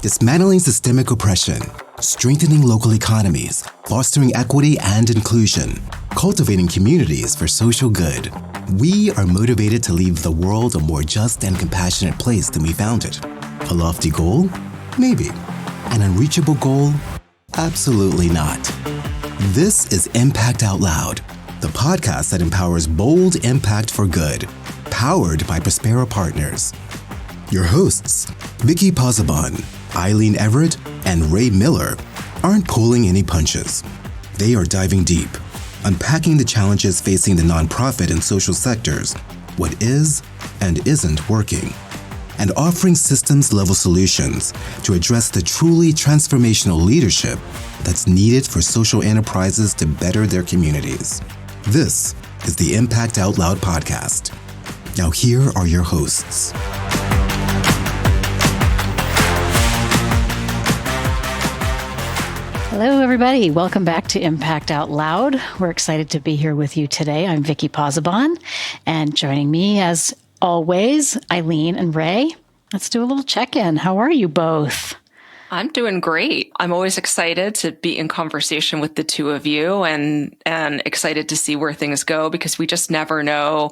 dismantling systemic oppression, strengthening local economies, fostering equity and inclusion, cultivating communities for social good. We are motivated to leave the world a more just and compassionate place than we found it. A lofty goal? Maybe. An unreachable goal? Absolutely not. This is Impact Out Loud, the podcast that empowers bold impact for good, powered by Prospera Partners. Your hosts, Vicki Pozzebon, Eileen Everett, and Ray Miller, aren't pulling any punches. They are diving deep, unpacking the challenges facing the nonprofit and social sectors, what is and isn't working, and offering systems-level solutions to address the truly transformational leadership that's needed for social enterprises to better their communities. This is the Impact Out Loud podcast. Now here are your hosts. Hello, everybody. Welcome back to Impact Out Loud. We're excited to be here with you today. I'm Vicki Pozzebon, and joining me, as always, Eileen and Ray. Let's do a little check-in. How are you both? I'm doing great. I'm always excited to be in conversation with the two of you and excited to see where things go, because we just never know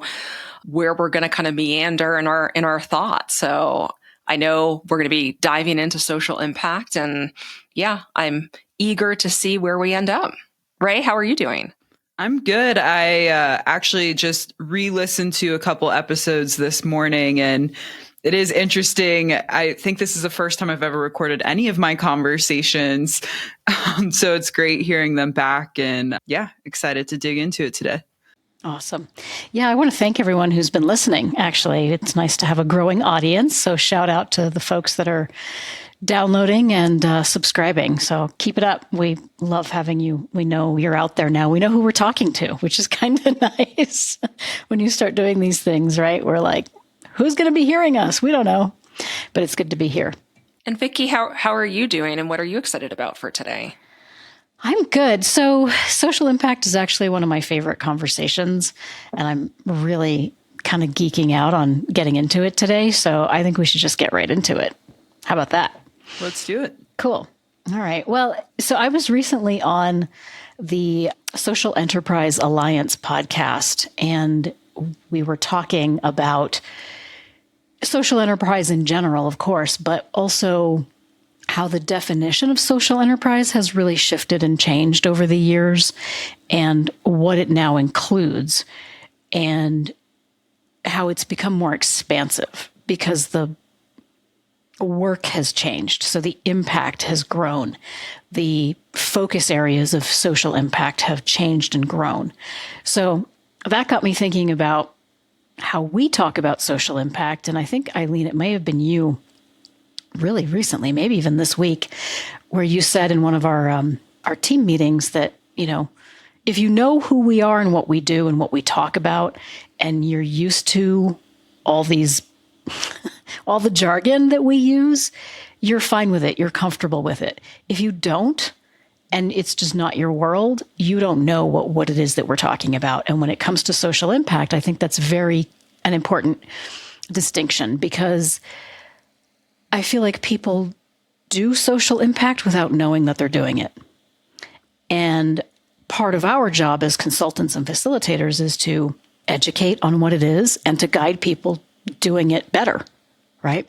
where we're going to kind of meander in our thoughts. So I know we're going to be diving into social impact, and yeah, I'm eager to see where we end up. Ray, how are you doing? I'm good. I actually just re-listened to a couple episodes this morning, and it is interesting. I think this is the first time I've ever recorded any of my conversations. So it's great hearing them back, and yeah, excited to dig into it today. Awesome. Yeah, I want to thank everyone who's been listening. Actually, it's nice to have a growing audience. So shout out to the folks that are downloading and subscribing. So keep it up. We love having you. We know you're out there now. We know who we're talking to, which is kind of nice when you start doing these things, right? We're like, who's going to be hearing us? We don't know, but it's good to be here. And Vicki, how are you doing, and what are you excited about for today? I'm good. So social impact is actually one of my favorite conversations, and I'm really kind of geeking out on getting into it today. So I think we should just get right into it. How about that? Let's do it. Cool. All right. Well, so I was recently on the Social Enterprise Alliance podcast, and we were talking about social enterprise in general, of course, but also how the definition of social enterprise has really shifted and changed over the years, and what it now includes, and how it's become more expansive because the work has changed. So the impact has grown. The focus areas of social impact have changed and grown. So that got me thinking about how we talk about social impact. And I think, Eileen, it may have been you really recently, maybe even this week, where you said in one of our team meetings that, you know, if you know who we are and what we do and what we talk about, and you're used to all these all the jargon that we use, you're fine with it. You're comfortable with it. If you don't, and it's just not your world, you don't know what it is that we're talking about. And when it comes to social impact, I think that's an important distinction, because I feel like people do social impact without knowing that they're doing it. And part of our job as consultants and facilitators is to educate on what it is and to guide people doing it better, right?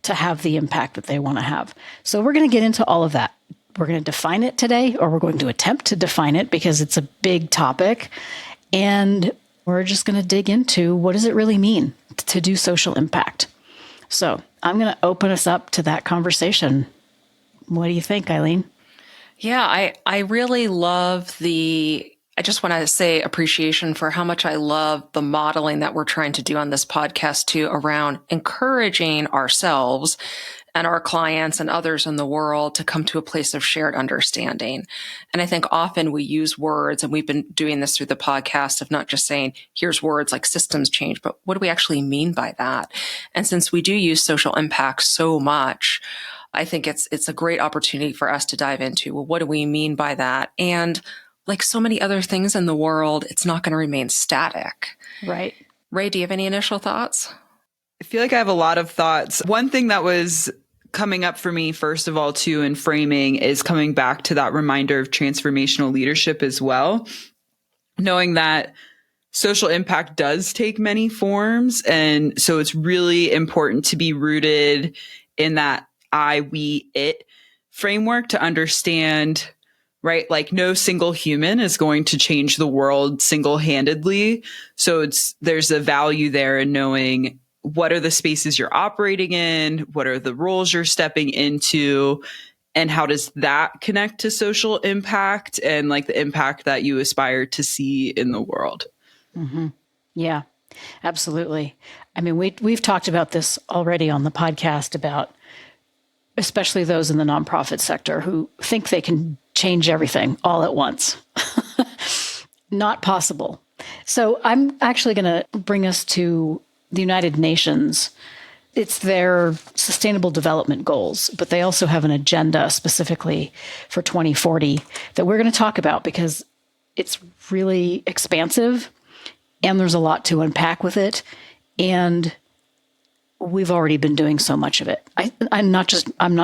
To have the impact that they want to have. So we're going to get into all of that. We're going to define it today, or we're going to attempt to define it, because it's a big topic. And we're just going to dig into, what does it really mean to do social impact? So I'm going to open us up to that conversation. What do you think, Eileen? Yeah, I really love I just want to say appreciation for how much I love the modeling that we're trying to do on this podcast too, around encouraging ourselves and our clients and others in the world to come to a place of shared understanding. And I think often we use words, and we've been doing this through the podcast, of not just saying, here's words like systems change, but what do we actually mean by that? And since we do use social impact so much, I think it's a great opportunity for us to dive into, well, what do we mean by that? And like so many other things in the world, it's not going to remain static. Right. Ray, do you have any initial thoughts? I feel like I have a lot of thoughts. One thing that was coming up for me, first of all, too, in framing is coming back to that reminder of transformational leadership as well. Knowing that social impact does take many forms. And so it's really important to be rooted in that I, we, it framework to understand, right? Like no single human is going to change the world single-handedly. So there's a value there in knowing what are the spaces you're operating in, what are the roles you're stepping into, and how does that connect to social impact and like the impact that you aspire to see in the world. Mm-hmm. Yeah, absolutely. I mean, we've talked about this already on the podcast about especially those in the nonprofit sector who think they can change everything all at once. Not possible. So I'm actually going to bring us to the United Nations. It's their Sustainable Development Goals, but they also have an agenda specifically for 2040 that we're going to talk about because it's really expansive and there's a lot to unpack with it. And we've already been doing so much of it. I'm not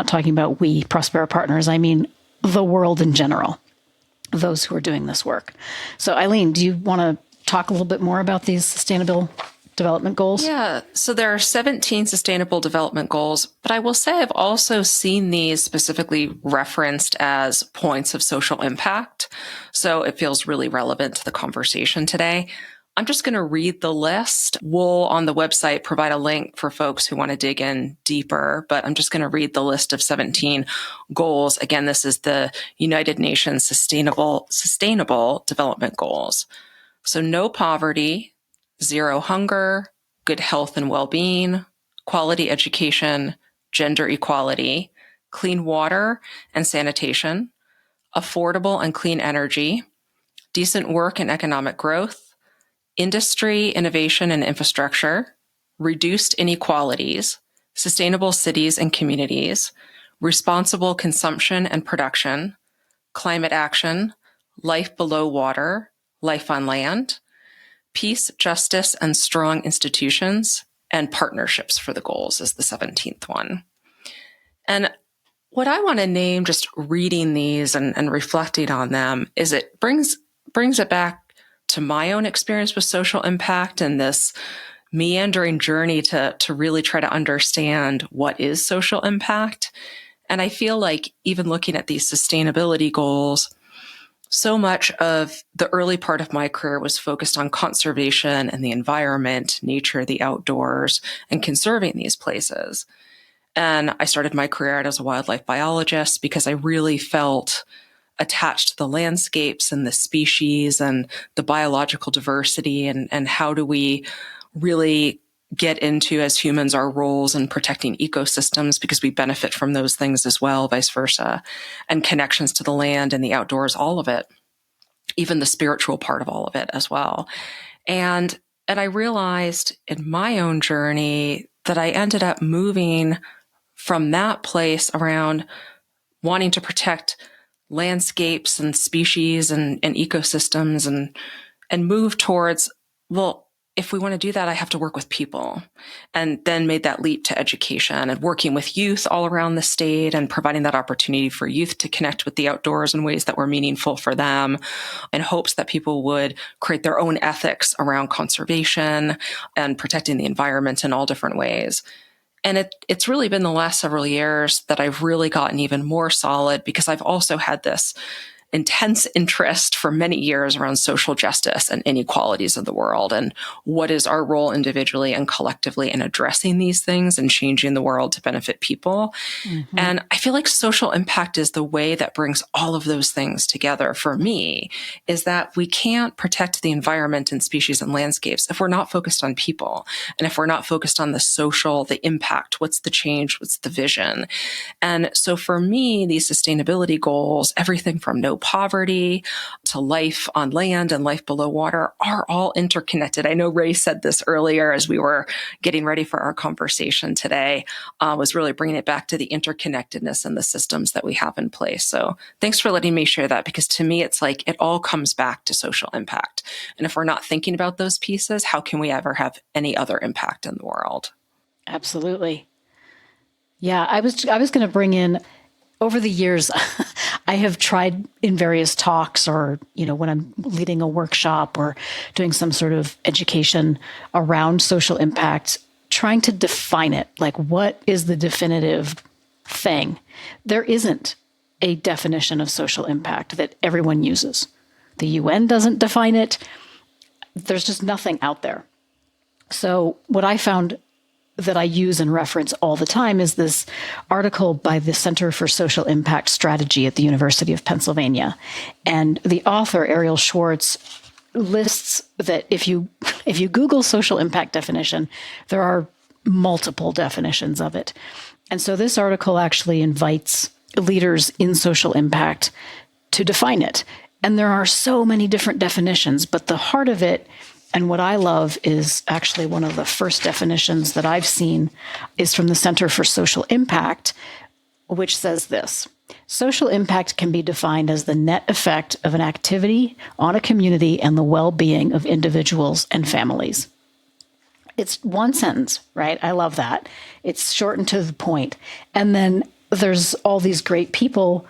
talking about we, Prospera Partners. I mean, the world in general, those who are doing this work. So Eileen, do you want to talk a little bit more about these sustainable development goals? Yeah. So there are 17 sustainable development goals, but I will say I've also seen these specifically referenced as points of social impact. So it feels really relevant to the conversation today. I'm just going to read the list. We'll on the website provide a link for folks who want to dig in deeper, but I'm just going to read the list of 17 goals. Again, this is the United Nations Sustainable Development Goals. So no poverty, zero hunger, good health and well-being, quality education, gender equality, clean water and sanitation, affordable and clean energy, decent work and economic growth, industry, innovation, and infrastructure, reduced inequalities, sustainable cities and communities, responsible consumption and production, climate action, life below water, life on land, peace, justice, and strong institutions, and partnerships for the goals is the 17th one. And what I want to name, just reading these and reflecting on them, is it brings it back to my own experience with social impact and this meandering journey to really try to understand what is social impact. And I feel like even looking at these sustainability goals, so much of the early part of my career was focused on conservation and the environment, nature, the outdoors, and conserving these places. And I started my career out as a wildlife biologist because I really felt attached to the landscapes and the species and the biological diversity and how do we really get into, as humans, our roles in protecting ecosystems because we benefit from those things as well, vice versa, and connections to the land and the outdoors, all of it, even the spiritual part of all of it as well. And I realized in my own journey that I ended up moving from that place around wanting to protect landscapes and species and ecosystems and move towards, well, if we want to do that, I have to work with people. And then made that leap to education and working with youth all around the state and providing that opportunity for youth to connect with the outdoors in ways that were meaningful for them, in hopes that people would create their own ethics around conservation and protecting the environment in all different ways. And it's really been the last several years that I've really gotten even more solid because I've also had this intense interest for many years around social justice and inequalities of the world and what is our role individually and collectively in addressing these things and changing the world to benefit people. Mm-hmm. And I feel like social impact is the way that brings all of those things together for me, is that we can't protect the environment and species and landscapes if we're not focused on people and if we're not focused on the social, the impact, what's the change, what's the vision. And so for me, these sustainability goals, everything from no poverty to life on land and life below water, are all interconnected. I know Ray said this earlier as we were getting ready for our conversation today, was really bringing it back to the interconnectedness and the systems that we have in place. So thanks for letting me share that, because to me, it's like it all comes back to social impact. And if we're not thinking about those pieces, how can we ever have any other impact in the world? Absolutely. Yeah, I was going to bring in, over the years, I have tried in various talks or, when I'm leading a workshop or doing some sort of education around social impact, trying to define it. Like, what is the definitive thing? There isn't a definition of social impact that everyone uses. The UN doesn't define it. There's just nothing out there. So what I found that I use and reference all the time is this article by the Center for Social Impact Strategy at the University of Pennsylvania. And the author, Ariel Schwartz, lists that if you Google social impact definition, there are multiple definitions of it. And so this article actually invites leaders in social impact to define it. And there are so many different definitions, but the heart of it, and what I love, is actually one of the first definitions that I've seen is from the Center for Social Impact, which says this: social impact can be defined as the net effect of an activity on a community and the well-being of individuals and families. It's one sentence, right? I love that. It's short and to the point. And then there's all these great people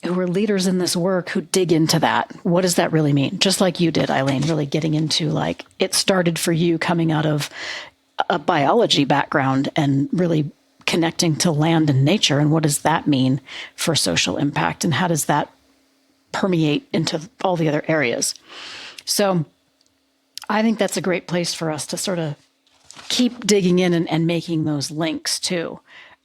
who are leaders in this work who dig into that. What does that really mean? Just like you did, Eileen, really getting into, like, it started for you coming out of a biology background and really connecting to land and nature. And what does that mean for social impact? And how does that permeate into all the other areas? So I think that's a great place for us to sort of keep digging in and making those links too.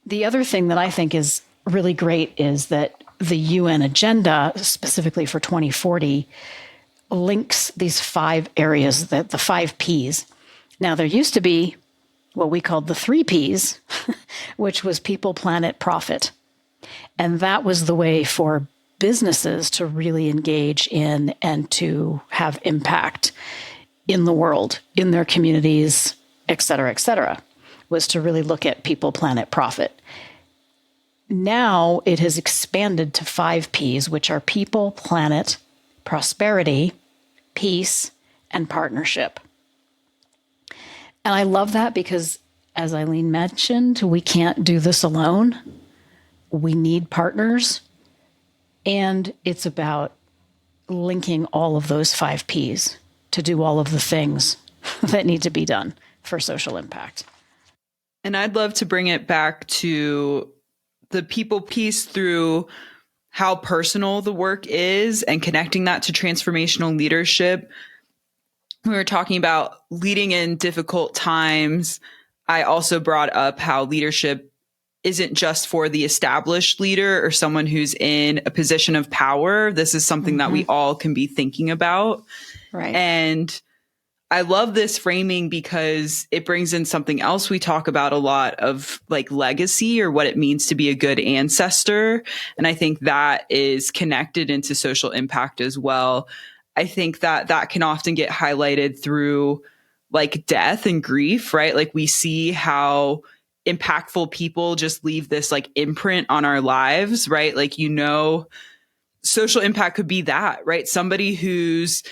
The other thing that I think is really great is that the UN agenda, specifically for 2040, links these 5 areas, the 5 Ps. Now, there used to be what we called the 3 Ps, which was people, planet, profit. And that was the way for businesses to really engage in and to have impact in the world, in their communities, et cetera, was to really look at people, planet, profit. Now it has expanded to 5 Ps, which are people, planet, prosperity, peace, and partnership. And I love that because, as Eileen mentioned, we can't do this alone. We need partners. And it's about linking all of those 5 Ps to do all of the things that need to be done for social impact. And I'd love to bring it back to the people piece through how personal the work is and connecting that to transformational leadership. We were talking about leading in difficult times. I also brought up how leadership isn't just for the established leader or someone who's in a position of power. This is something that we all can be thinking about. Right. And I love this framing because it brings in something else we talk about a lot of, like, legacy or what it means to be a good ancestor. And I think that is connected into social impact as well. I think that that can often get highlighted through, like, death and grief, right? Like, we see how impactful people just leave this, like, imprint on our lives, right? Like, social impact could be that, right? Somebody who's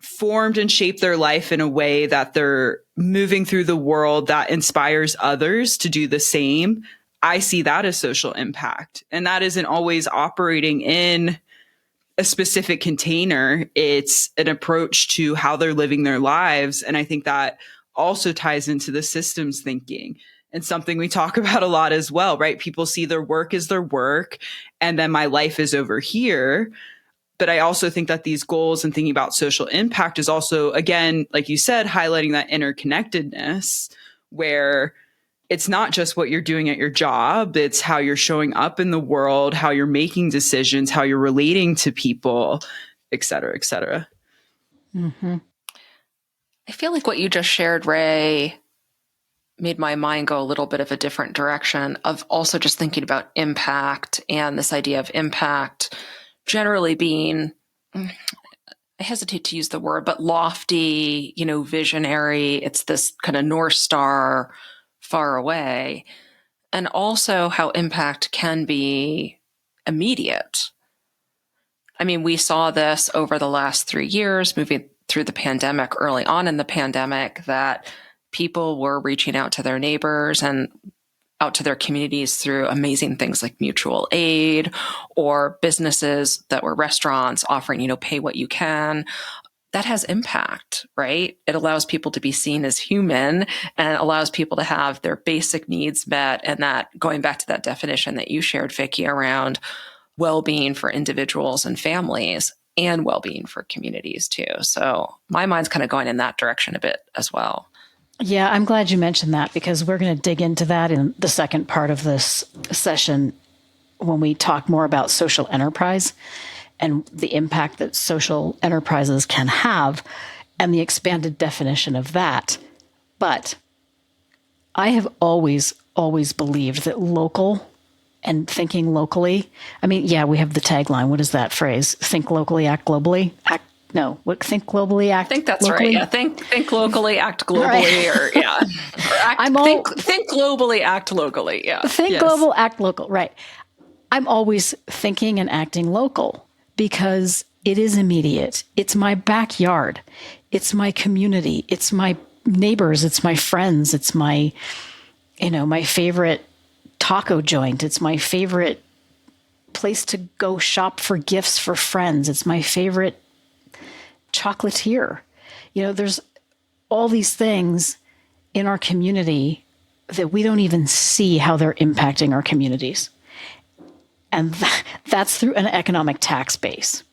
formed and shaped their life in a way that they're moving through the world that inspires others to do the same. I see that as social impact. And that isn't always operating in a specific container. It's an approach to how they're living their lives. And I think that also ties into the systems thinking and something we talk about a lot as well, right? People see their work as their work, and then my life is over here. But I also think that these goals and thinking about social impact is also, again, like you said, highlighting that interconnectedness where it's not just what you're doing at your job. It's how you're showing up in the world, how you're making decisions, how you're relating to people, et cetera, et cetera. Mm-hmm. I feel like what you just shared, Ray, made my mind go a little bit of a different direction of also just thinking about impact and this idea of impact generally being, I hesitate to use the word, but lofty, visionary. It's this kind of North Star far away. And also how impact can be immediate. I mean, we saw this over the last 3 years, moving through the pandemic, early on in the pandemic, that people were reaching out to their neighbors and out to their communities through amazing things like mutual aid, or businesses that were restaurants offering, pay what you can. That has impact, right? It allows people to be seen as human and allows people to have their basic needs met. And that, going back to that definition that you shared, Vicki, around well-being for individuals and families and well-being for communities too. So my mind's kind of going in that direction a bit as well. Yeah, I'm glad you mentioned that, because we're going to dig into that in the second part of this session when we talk more about social enterprise and the impact that social enterprises can have and the expanded definition of that. But I have always believed that local and thinking locally, we have the tagline. What is that phrase? Think locally, act globally. Think globally, act. I think that's locally? right. Yeah, think locally, act globally, right. Think globally, act locally. Yeah, think global, act local. Right. I'm always thinking and acting local because it is immediate. It's my backyard. It's my community. It's my neighbors. It's my friends. It's my, my favorite taco joint. It's my favorite place to go shop for gifts for friends. It's my favorite chocolatier. There's all these things in our community that we don't even see how they're impacting our communities. And that's through an economic tax base.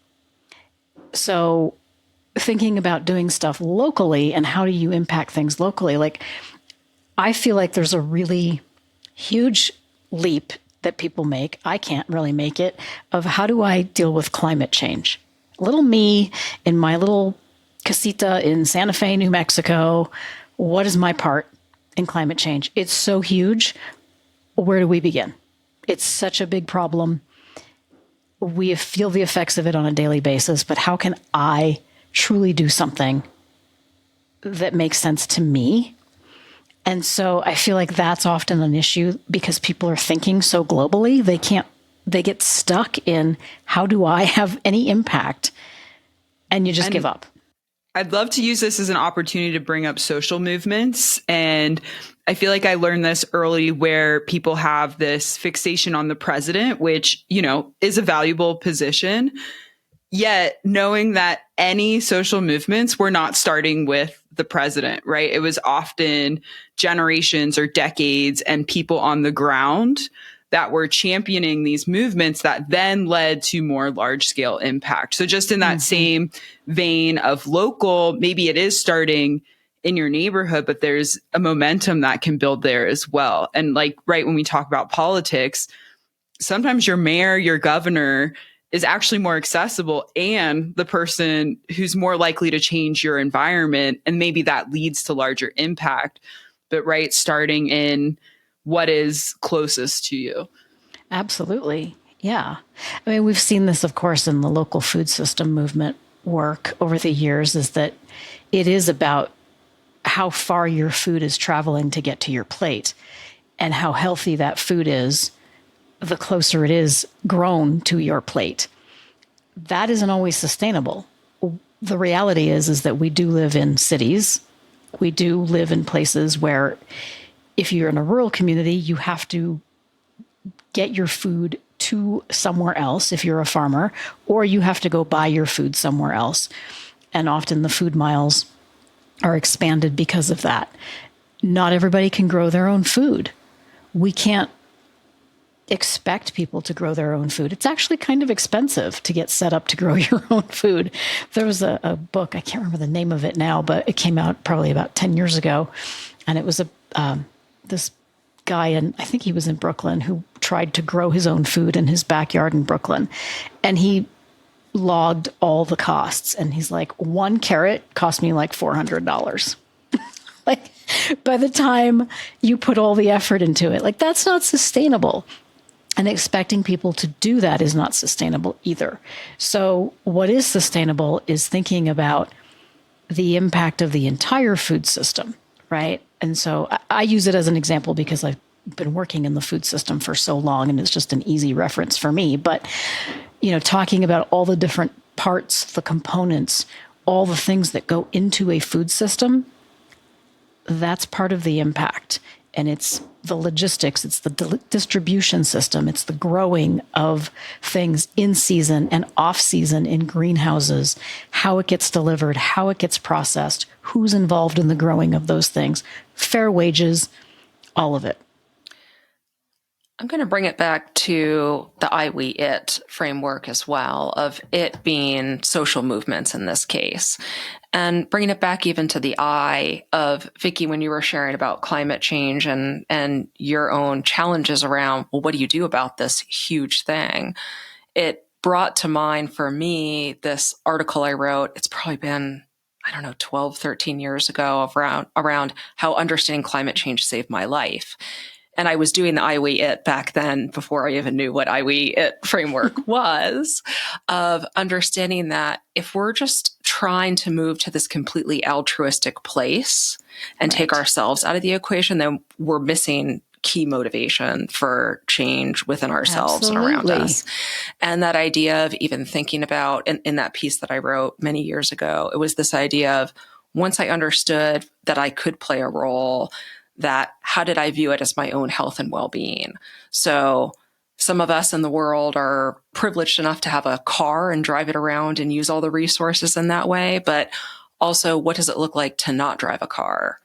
So thinking about doing stuff locally and how do you impact things locally, I feel like there's a really huge leap that people make. I can't really make it, of how do I deal with climate change? Little me in my little casita in Santa Fe, New Mexico. What is my part in climate change? It's so huge. Where do we begin? It's such a big problem. We feel the effects of it on a daily basis, but how can I truly do something that makes sense to me? And so I feel like that's often an issue because people are thinking so globally. They get stuck in, how do I have any impact? And you just give up. I'd love to use this as an opportunity to bring up social movements. And I feel like I learned this early, where people have this fixation on the president, which, is a valuable position. Yet knowing that any social movements were not starting with the president, right? It was often generations or decades and people on the ground that were championing these movements that then led to more large scale impact. So just in that same vein of local, maybe it is starting in your neighborhood, but there's a momentum that can build there as well. And right when we talk about politics, sometimes your mayor, your governor is actually more accessible and the person who's more likely to change your environment. And maybe that leads to larger impact, but starting in what is closest to you. Absolutely. Yeah. We've seen this, of course, in the local food system movement work over the years, is that it is about how far your food is traveling to get to your plate and how healthy that food is, the closer it is grown to your plate. That isn't always sustainable. The reality is that we do live in cities. We do live in places where if you're in a rural community, you have to get your food to somewhere else if you're a farmer, or you have to go buy your food somewhere else. And often the food miles are expanded because of that. Not everybody can grow their own food. We can't expect people to grow their own food. It's actually kind of expensive to get set up to grow your own food. There was a book, I can't remember the name of it now, but it came out probably about 10 years ago. And it was this guy, and I think he was in Brooklyn, who tried to grow his own food in his backyard in Brooklyn. And he logged all the costs. And he's like, 1 carrot cost me like $400. By the time you put all the effort into it, that's not sustainable. And expecting people to do that is not sustainable either. So what is sustainable is thinking about the impact of the entire food system, right? And so I use it as an example because I've been working in the food system for so long, and it's just an easy reference for me. But, talking about all the different parts, the components, all the things that go into a food system, that's part of the impact. and it's the logistics, it's the distribution system, it's the growing of things in season and off season in greenhouses, how it gets delivered, how it gets processed, who's involved in the growing of those things, fair wages, all of it. I'm going to bring it back to the I, we, it framework as well, of it being social movements in this case. And bringing it back even to the I of Vicki, when you were sharing about climate change and your own challenges around, well, what do you do about this huge thing? It brought to mind for me this article I wrote. It's probably been, 12, 13 years ago around how understanding climate change saved my life. And I was doing the I, we, it back then before I even knew what I, we, it framework was, of understanding that if we're just trying to move to this completely altruistic place and take ourselves out of the equation, then we're missing key motivation for change within ourselves and around us. And that idea of even thinking about, in that piece that I wrote many years ago, it was this idea of once I understood that I could play a role, that how did I view it as my own health and well-being? So some of us in the world are privileged enough to have a car and drive it around and use all the resources in that way. But also, what does it look like to not drive a car?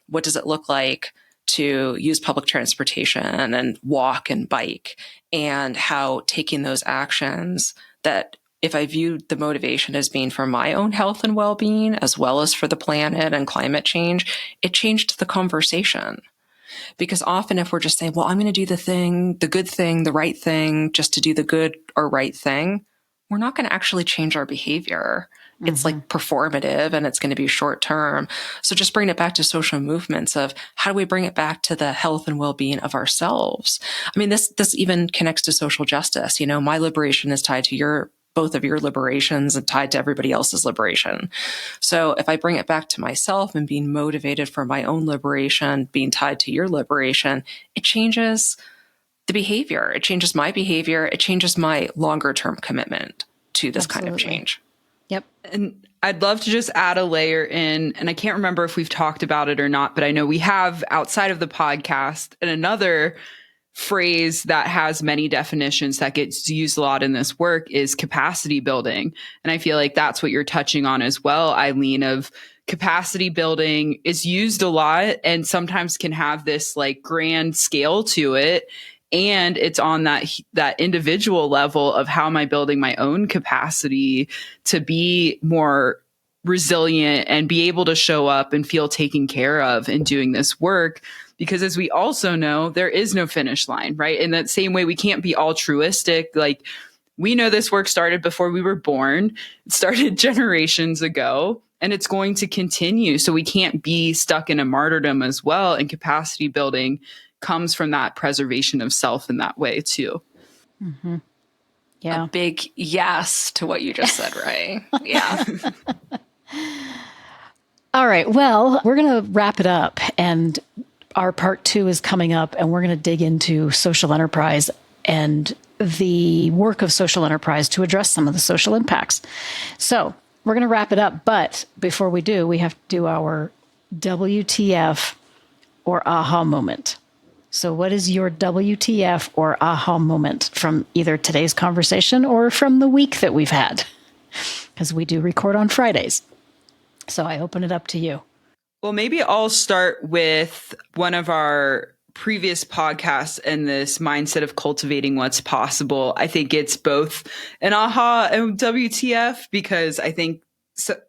What does it look like to use public transportation and walk and bike? And how taking those actions, that if I viewed the motivation as being for my own health and well-being, as well as for the planet and climate change, it changed the conversation. Because often if we're just saying, well, I'm going to do the thing, the good thing, the right thing, just to do the good or right thing, we're not going to actually change our behavior. Mm-hmm. It's like performative and it's going to be short term. So just bring it back to social movements of how do we bring it back to the health and well-being of ourselves? I mean, this even connects to social justice. My liberation is tied to both of your liberations and tied to everybody else's liberation. So if I bring it back to myself and being motivated for my own liberation, being tied to your liberation, it changes the behavior. It changes my behavior. It changes my longer term commitment to this kind of change. Yep. And I'd love to just add a layer in, and I can't remember if we've talked about it or not, but I know we have outside of the podcast, and another phrase that has many definitions that gets used a lot in this work is capacity building. And I feel like that's what you're touching on as well, Eileen, of capacity building is used a lot and sometimes can have this like grand scale to it. And it's on that individual level of how am I building my own capacity to be more resilient and be able to show up and feel taken care of in doing this work. Because as we also know, there is no finish line, right? In that same way, we can't be altruistic. Like we know this work started before we were born. It started generations ago and it's going to continue. So we can't be stuck in a martyrdom as well. And capacity building comes from that preservation of self in that way too. Mm-hmm. Yeah. A big yes to what you just said, Ray. Yeah. All right. Well, we're going to wrap it up, and our part 2 is coming up, and we're going to dig into social enterprise and the work of social enterprise to address some of the social impacts. So we're going to wrap it up. But before we do, we have to do our WTF or aha moment. So what is your WTF or aha moment from either today's conversation or from the week that we've had? Because we do record on Fridays. So I open it up to you. Well, maybe I'll start with one of our previous podcasts and this mindset of cultivating what's possible. I think it's both an aha and WTF because I think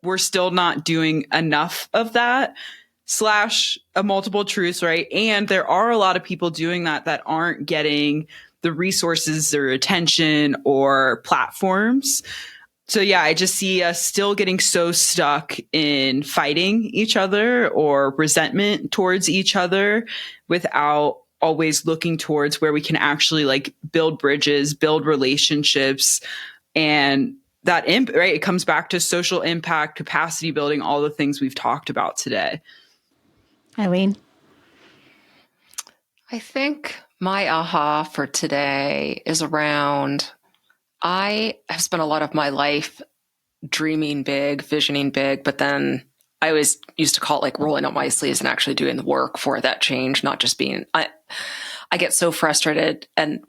we're still not doing enough of that / a multiple truths, right? And there are a lot of people doing that aren't getting the resources or attention or platforms. So yeah, I just see us still getting so stuck in fighting each other or resentment towards each other without always looking towards where we can actually like build bridges, build relationships, and that right? It comes back to social impact, capacity building, all the things we've talked about today. Eileen? I think my aha for today is around, I have spent a lot of my life dreaming big, visioning big, but then I always used to call it like rolling up my sleeves and actually doing the work for that change, not just being, I get so frustrated, and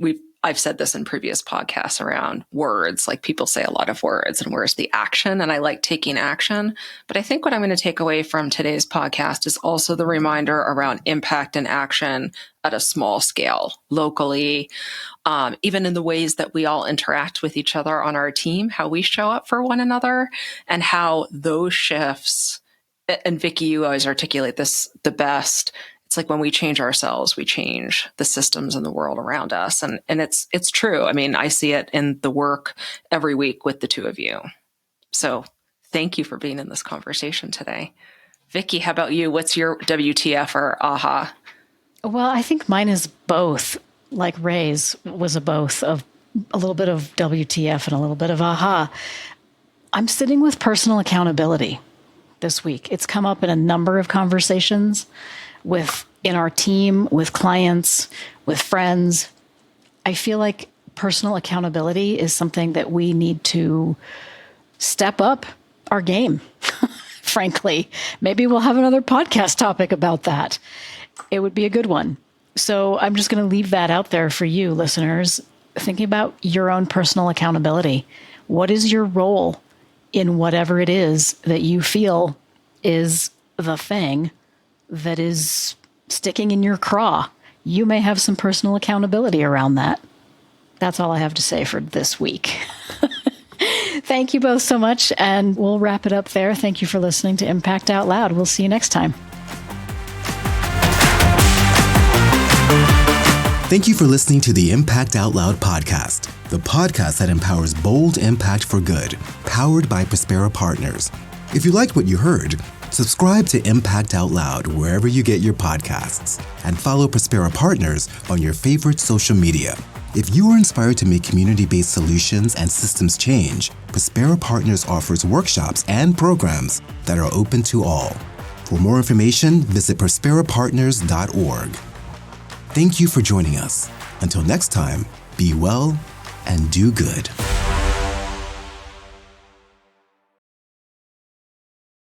I've said this in previous podcasts around words, like people say a lot of words and where's the action? And I like taking action. But I think what I'm going to take away from today's podcast is also the reminder around impact and action at a small scale, locally, even in the ways that we all interact with each other on our team, how we show up for one another, and how those shifts, and Vicki, you always articulate this the best. It's like when we change ourselves, we change the systems in the world around us. And it's true. I mean, I see it in the work every week with the two of you. So thank you for being in this conversation today. Vicki, how about you? What's your WTF or aha? Well, I think mine is both. Like Ray's was a both of a little bit of WTF and a little bit of aha. I'm sitting with personal accountability this week. It's come up in a number of conversations in our team, with clients, with friends. I feel like personal accountability is something that we need to step up our game, frankly. Maybe we'll have another podcast topic about that. It would be a good one. So I'm just going to leave that out there for you, listeners, thinking about your own personal accountability. What is your role in whatever it is that you feel is the thing that is sticking in your craw? You may have some personal accountability around that. That's all I have to say for this week. Thank you both so much, and we'll wrap it up there. Thank you for listening to Impact Out Loud. We'll see you next time. Thank you for listening to the Impact Out Loud podcast, the podcast that empowers bold impact for good, powered by Prospera Partners. If you liked what you heard, subscribe to Impact Out Loud wherever you get your podcasts, and follow Prospera Partners on your favorite social media. If you are inspired to make community-based solutions and systems change, Prospera Partners offers workshops and programs that are open to all. For more information, visit prosperapartners.org. Thank you for joining us. Until next time, be well and do good.